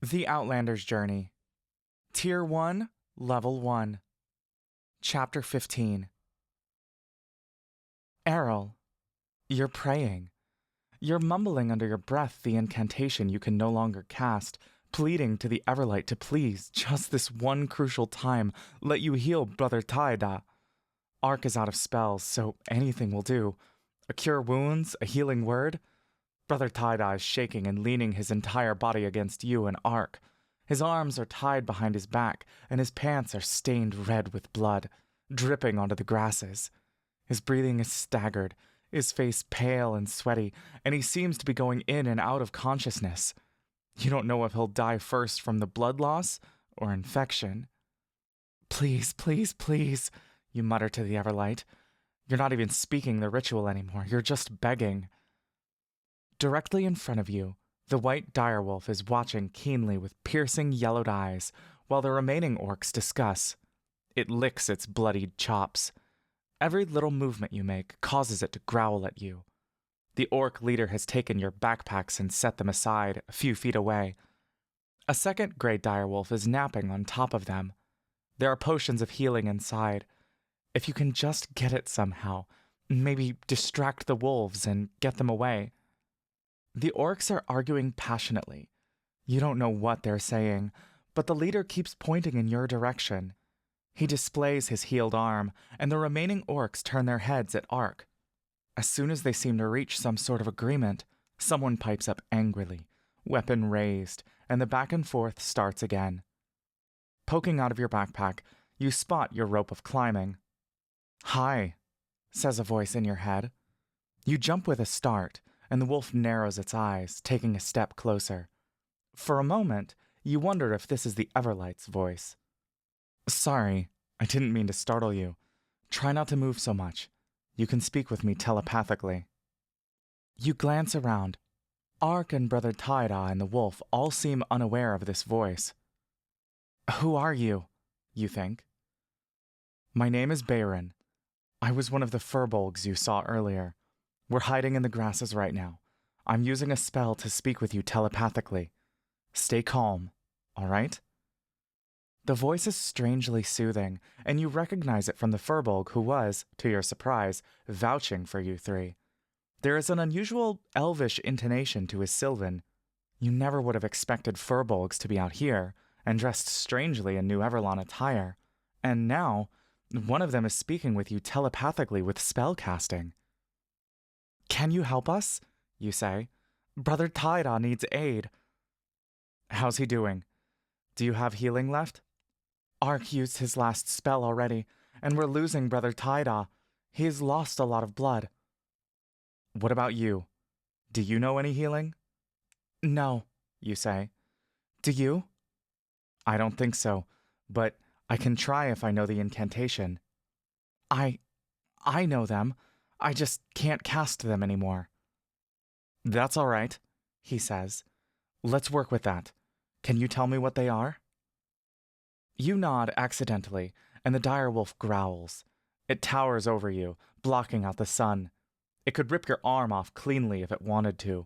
The Outlanders Journey. Tier 1, Level 1. Chapter 15. Errol, you're praying. You're mumbling under your breath the incantation you can no longer cast, pleading to the Everlight to please, just this one crucial time, let you heal Brother Taida. Ark is out of spells, so anything will do. A cure wounds, a healing word. Brother Taida is shaking and leaning his entire body against you and Ark. His arms are tied behind his back, and his pants are stained red with blood, dripping onto the grasses. His breathing is staggered, his face pale and sweaty, and he seems to be going in and out of consciousness. You don't know if he'll die first from the blood loss or infection. Please, please, please, you mutter to the Everlight. You're not even speaking the ritual anymore, you're just begging. Directly in front of you, the white direwolf is watching keenly with piercing yellowed eyes, while the remaining orcs discuss. It licks its bloodied chops. Every little movement you make causes it to growl at you. The orc leader has taken your backpacks and set them aside a few feet away. A second gray direwolf is napping on top of them. There are potions of healing inside. If you can just get it somehow, maybe distract the wolves and get them away. The orcs are arguing passionately. You don't know what they're saying, but the leader keeps pointing in your direction. He displays his healed arm, and the remaining orcs turn their heads at Ark. As soon as they seem to reach some sort of agreement, someone pipes up angrily, weapon raised, and the back and forth starts again. Poking out of your backpack, you spot your rope of climbing. "Hi," says a voice in your head. You jump with a start, and the wolf narrows its eyes, taking a step closer. For a moment, you wonder if this is the Everlight's voice. "Sorry, I didn't mean to startle you. Try not to move so much. You can speak with me telepathically." You glance around. Ark and Brother Taida and the wolf all seem unaware of this voice. "Who are you?" you think. "My name is Bayron. I was one of the furbolgs you saw earlier. We're hiding in the grasses right now. I'm using a spell to speak with you telepathically. Stay calm, all right?" The voice is strangely soothing, and you recognize it from the furbolg who was, to your surprise, vouching for you three. There is an unusual elvish intonation to his Sylvan. You never would have expected furbolgs to be out here, and dressed strangely in New Everlon attire. And now, one of them is speaking with you telepathically with spell casting. "Can you help us?" you say. "Brother Taida needs aid." "How's he doing? Do you have healing left?" "Ark used his last spell already, and we're losing Brother Taida. He has lost a lot of blood." "What about you? Do you know any healing?" "No," you say. "Do you?" "I don't think so, but I can try if I know the incantation." I know them. I just can't cast them anymore." "That's all right," he says. "Let's work with that. Can you tell me what they are?" You nod accidentally, and the direwolf growls. It towers over you, blocking out the sun. It could rip your arm off cleanly if it wanted to.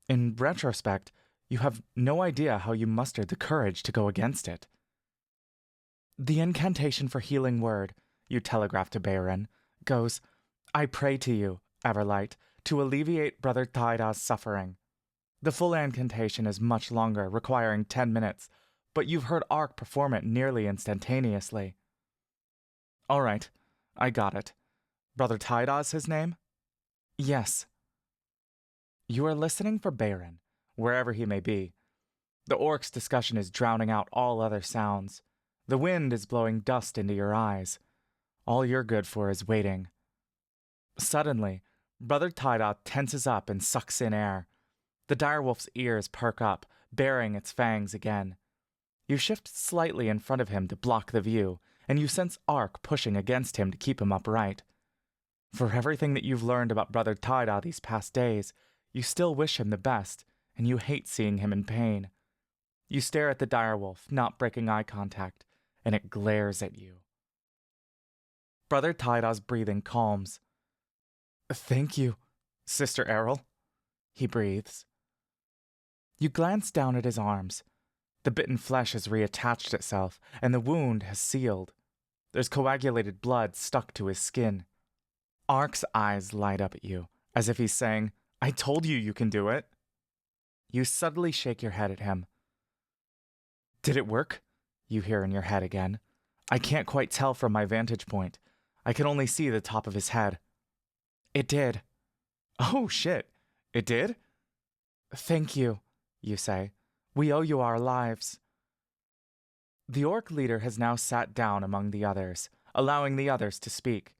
In retrospect, you have no idea how you mustered the courage to go against it. "The incantation for healing word," you telegraph to Bayron, goes, "I pray to you, Everlight, to alleviate Brother Taida's suffering." The full incantation is much longer, requiring 10 minutes, but you've heard Ark perform it nearly instantaneously. "All right, I got it. Brother Taida's his name?" "Yes." You are listening for Bayron, wherever he may be. The orc's discussion is drowning out all other sounds. The wind is blowing dust into your eyes. All you're good for is waiting. Suddenly, Brother Taida tenses up and sucks in air. The direwolf's ears perk up, baring its fangs again. You shift slightly in front of him to block the view, and you sense Ark pushing against him to keep him upright. For everything that you've learned about Brother Taida these past days, you still wish him the best, and you hate seeing him in pain. You stare at the direwolf, not breaking eye contact, and it glares at you. Brother Taida's breathing calms. "Thank you, Sister Errol," he breathes. You glance down at his arms. The bitten flesh has reattached itself, and the wound has sealed. There's coagulated blood stuck to his skin. Ark's eyes light up at you, as if he's saying, I told you you can do it. You subtly shake your head at him. Did it work? You hear in your head again. I can't quite tell from my vantage point. I can only see the top of his head. It did. Oh, shit. It did? Thank you, you say. We owe you our lives. The orc leader has now sat down among the others, allowing the others to speak.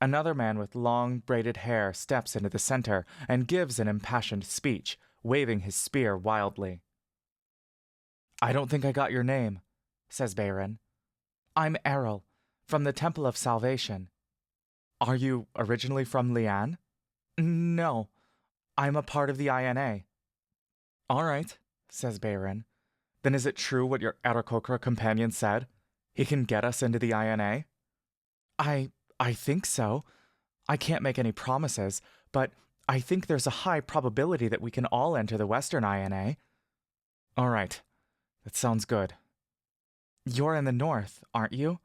Another man with long, braided hair steps into the center and gives an impassioned speech, waving his spear wildly. I don't think I got your name, says Bayron. I'm Errol, from the Temple of Salvation. Are you originally from Lian? No, I'm a part of the INA. All right, says Bayron. Then is it true what your Aarakocra companion said? He can get us into the INA? I think so. I can't make any promises, but I think there's a high probability that we can all enter the Western INA. All right, that sounds good. You're in the north, aren't you?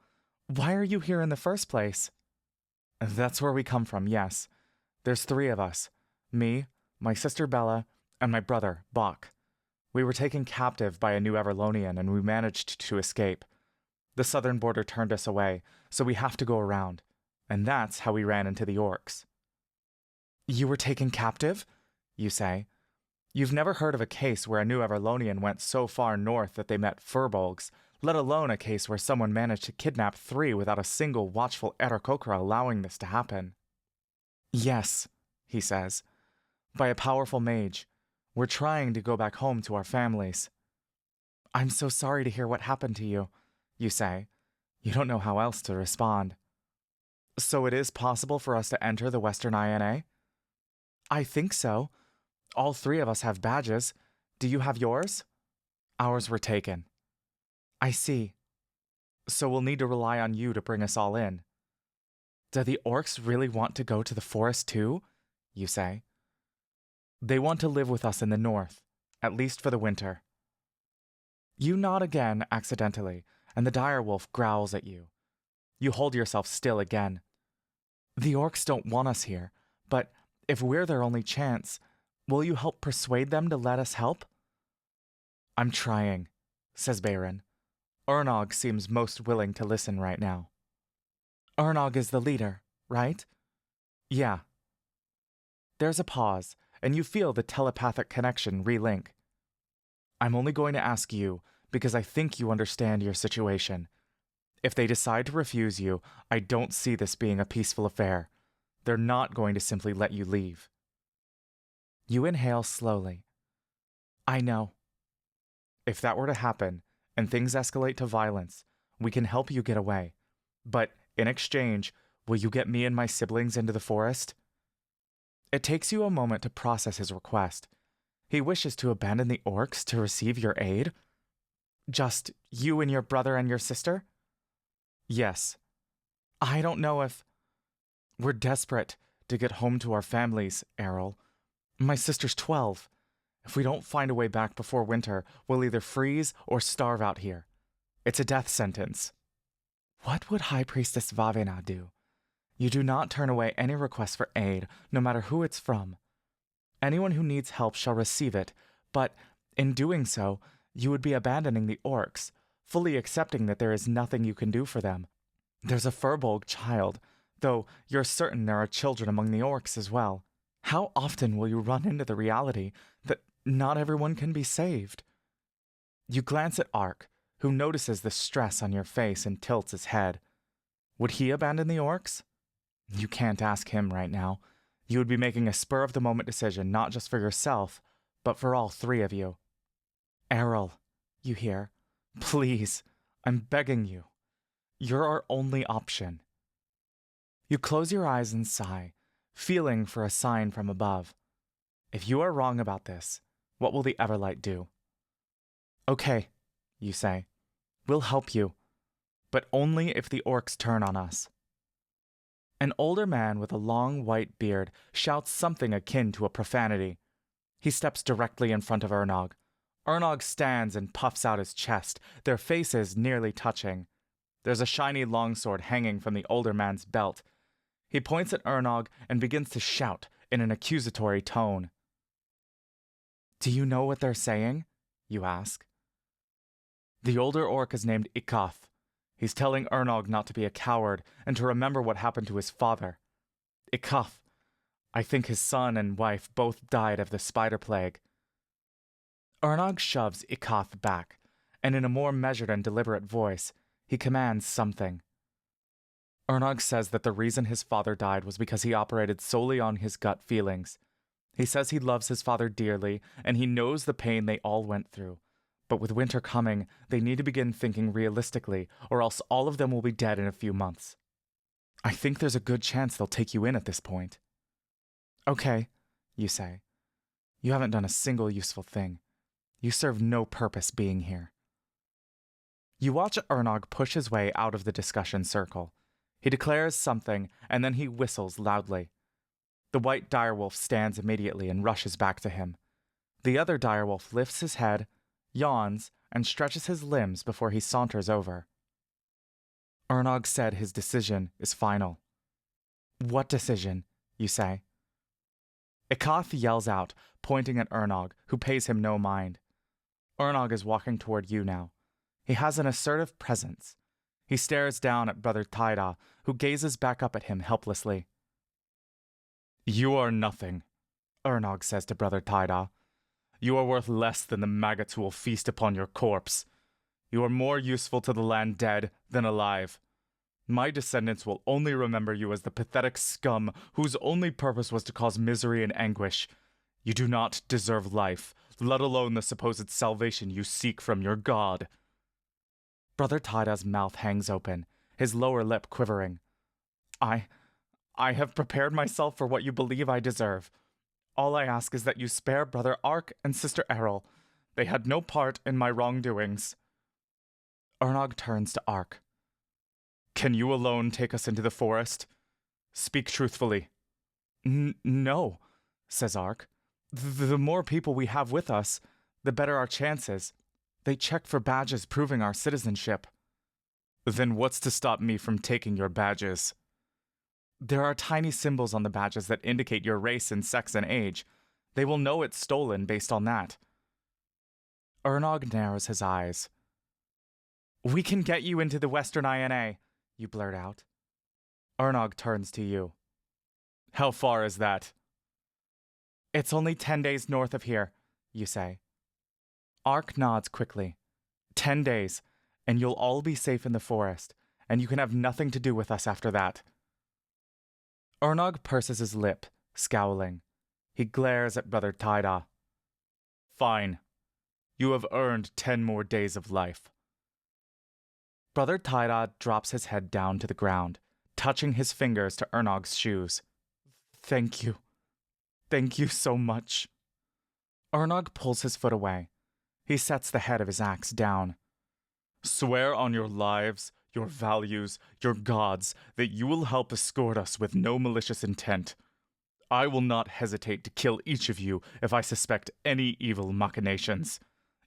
Why are you here in the first place? That's where we come from, yes. There's 3 of us. Me, my sister Bella, and my brother, Bach. We were taken captive by a New Everlonian and we managed to escape. The southern border turned us away, so we have to go around. And that's how we ran into the orcs. You were taken captive? You say. You've never heard of a case where a New Everlonian went so far north that they met furbolgs, let alone a case where someone managed to kidnap 3 without a single watchful Aarakocra allowing this to happen. Yes, he says. By a powerful mage. We're trying to go back home to our families. I'm so sorry to hear what happened to you, you say. You don't know how else to respond. So it is possible for us to enter the Western INA? I think so. All 3 of us have badges. Do you have yours? Ours were taken. I see. So we'll need to rely on you to bring us all in. Do the orcs really want to go to the forest too? You say. They want to live with us in the north, at least for the winter. You nod again accidentally, and the direwolf growls at you. You hold yourself still again. The orcs don't want us here, but if we're their only chance, will you help persuade them to let us help? I'm trying, says Bayron. Ernog seems most willing to listen right now. Ernog is the leader, right? Yeah. There's a pause, and you feel the telepathic connection relink. I'm only going to ask you because I think you understand your situation. If they decide to refuse you, I don't see this being a peaceful affair. They're not going to simply let you leave. You inhale slowly. I know. If that were to happen, and things escalate to violence, we can help you get away. But in exchange, will you get me and my siblings into the forest? It takes you a moment to process his request. He wishes to abandon the orcs to receive your aid? Just you and your brother and your sister? Yes. I don't know if... We're desperate to get home to our families, Errol. My sister's 12. If we don't find a way back before winter, we'll either freeze or starve out here. It's a death sentence. What would High Priestess Vavena do? You do not turn away any request for aid, no matter who it's from. Anyone who needs help shall receive it, but in doing so, you would be abandoning the orcs, fully accepting that there is nothing you can do for them. There's a furbolg child, though you're certain there are children among the orcs as well. How often will you run into the reality that not everyone can be saved? You glance at Ark, who notices the stress on your face and tilts his head. Would he abandon the orcs? You can't ask him right now. You would be making a spur-of-the-moment decision not just for yourself, but for all 3 of you. Errol, you hear? Please, I'm begging you. You're our only option. You close your eyes and sigh, feeling for a sign from above. If you are wrong about this, what will the Everlight do? Okay, you say. We'll help you, but only if the orcs turn on us. An older man with a long white beard shouts something akin to a profanity. He steps directly in front of Ernog. Ernog stands and puffs out his chest, their faces nearly touching. There's a shiny longsword hanging from the older man's belt. He points at Ernog and begins to shout in an accusatory tone. "Do you know what they're saying?" you ask. The older orc is named Ikath. He's telling Ernog not to be a coward and to remember what happened to his father. Ikath, I think his son and wife both died of the spider plague. Ernog shoves Ikath back, and in a more measured and deliberate voice, he commands something. Ernog says that the reason his father died was because he operated solely on his gut feelings. He says he loves his father dearly, and he knows the pain they all went through. But with winter coming, they need to begin thinking realistically, or else all of them will be dead in a few months. I think there's a good chance they'll take you in at this point. Okay, you say. You haven't done a single useful thing. You serve no purpose being here. You watch Ernog push his way out of the discussion circle. He declares something, and then he whistles loudly. The white direwolf stands immediately and rushes back to him. The other direwolf lifts his head, yawns, and stretches his limbs before he saunters over. Ernog said his decision is final. What decision? You say. Ikath yells out, pointing at Ernog, who pays him no mind. Ernog is walking toward you now. He has an assertive presence. He stares down at Brother Taida, who gazes back up at him helplessly. You are nothing, Ernog says to Brother Taida. You are worth less than the maggots who will feast upon your corpse. You are more useful to the land dead than alive. My descendants will only remember you as the pathetic scum whose only purpose was to cause misery and anguish. You do not deserve life, let alone the supposed salvation you seek from your god. Brother Taida's mouth hangs open, his lower lip quivering. I have prepared myself for what you believe I deserve. All I ask is that you spare Brother Ark and Sister Errol. They had no part in my wrongdoings. Ernog turns to Ark. Can you alone take us into the forest? Speak truthfully. No, says Ark. The more people we have with us, the better our chances. They check for badges proving our citizenship. Then what's to stop me from taking your badges? There are tiny symbols on the badges that indicate your race and sex and age. They will know it's stolen based on that. Ernog narrows his eyes. We can get you into the Western INA, you blurt out. Ernog turns to you. How far is that? It's only 10 days north of here, you say. Ark nods quickly. 10 days, and you'll all be safe in the forest, and you can have nothing to do with us after that. Ernog purses his lip, scowling. He glares at Brother Taida. Fine. You have earned 10 more days of life. Brother Taida drops his head down to the ground, touching his fingers to Ernog's shoes. Thank you. Thank you so much. Ernog pulls his foot away. He sets the head of his axe down. Swear on your lives, your values, your gods, that you will help escort us with no malicious intent. I will not hesitate to kill each of you if I suspect any evil machinations.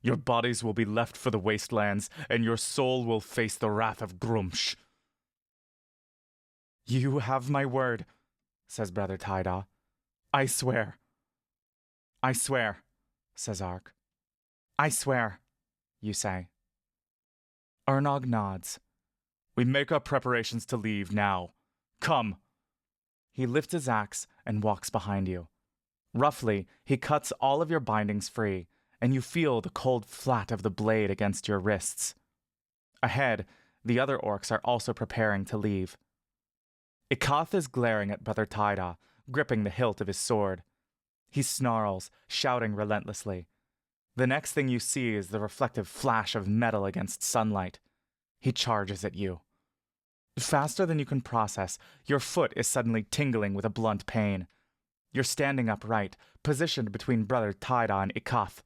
Your bodies will be left for the wastelands, and your soul will face the wrath of Grumsh. You have my word, says Brother Taida. I swear. I swear, says Ark. I swear, you say. Ernog nods. We make our preparations to leave now. Come. He lifts his axe and walks behind you. Roughly, he cuts all of your bindings free, and you feel the cold flat of the blade against your wrists. Ahead, the other orcs are also preparing to leave. Ikath is glaring at Brother Taida, gripping the hilt of his sword. He snarls, shouting relentlessly. The next thing you see is the reflective flash of metal against sunlight. He charges at you. Faster than you can process, your foot is suddenly tingling with a blunt pain. You're standing upright, positioned between Brother Taida and Ikath.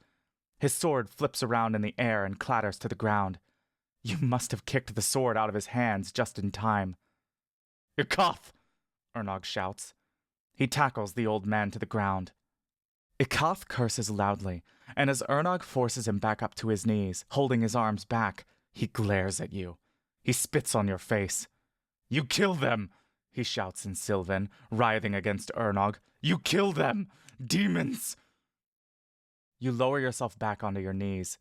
His sword flips around in the air and clatters to the ground. You must have kicked the sword out of his hands just in time. Ikath! Ernog shouts. He tackles the old man to the ground. Ikath curses loudly, and as Ernog forces him back up to his knees, holding his arms back, he glares at you. He spits on your face. "You kill them!" he shouts in Sylvan, writhing against Ernog. "You kill them! Demons!" You lower yourself back onto your knees.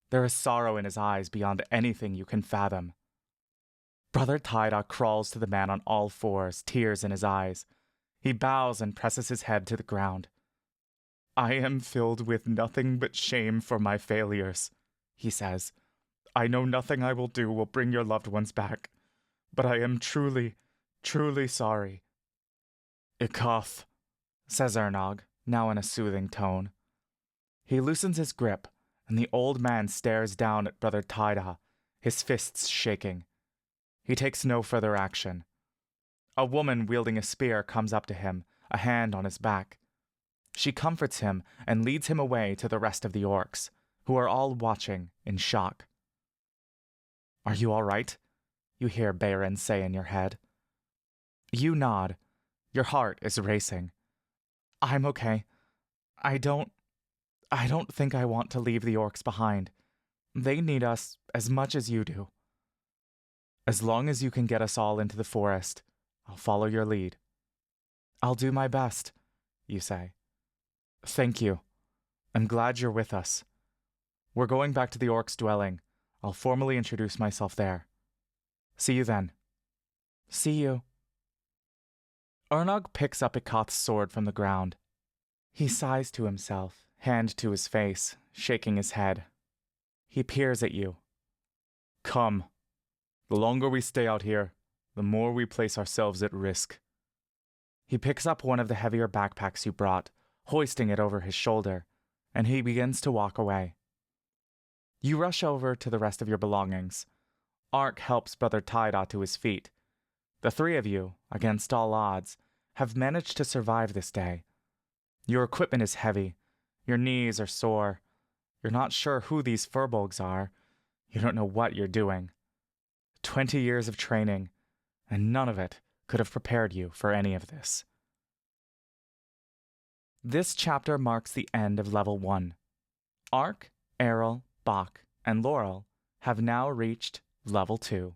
There is sorrow in his eyes beyond anything you can fathom. Brother Taida crawls to the man on all fours, tears in his eyes. He bows and presses his head to the ground. "I am filled with nothing but shame for my failures," he says. "I know nothing I will do will bring your loved ones back, but I am truly, truly sorry." "Ikoth," says Ernog, now in a soothing tone. He loosens his grip, and the old man stares down at Brother Taida, his fists shaking. He takes no further action. A woman wielding a spear comes up to him, a hand on his back. She comforts him and leads him away to the rest of the orcs, who are all watching in shock. "Are you all right?" you hear Bayron say in your head. You nod. Your heart is racing. "I'm okay. I don't think I want to leave the orcs behind. They need us as much as you do." "As long as you can get us all into the forest, I'll follow your lead." "I'll do my best," you say. "Thank you. I'm glad you're with us. We're going back to the orcs' dwelling. I'll formally introduce myself there. See you then." "See you." Ernog picks up Ikoth's sword from the ground. He sighs to himself, hand to his face, shaking his head. He peers at you. "Come. The longer we stay out here, the more we place ourselves at risk." He picks up one of the heavier backpacks you brought, hoisting it over his shoulder, and he begins to walk away. You rush over to the rest of your belongings. Ark helps Brother Taida to his feet. The three of you, against all odds, have managed to survive this day. Your equipment is heavy. Your knees are sore. You're not sure who these furbolgs are. You don't know what you're doing. 20 years of training, and none of it could have prepared you for any of this. This chapter marks the end of Level 1. Ark, Errol, Bach, and Laurel have now reached Level 2.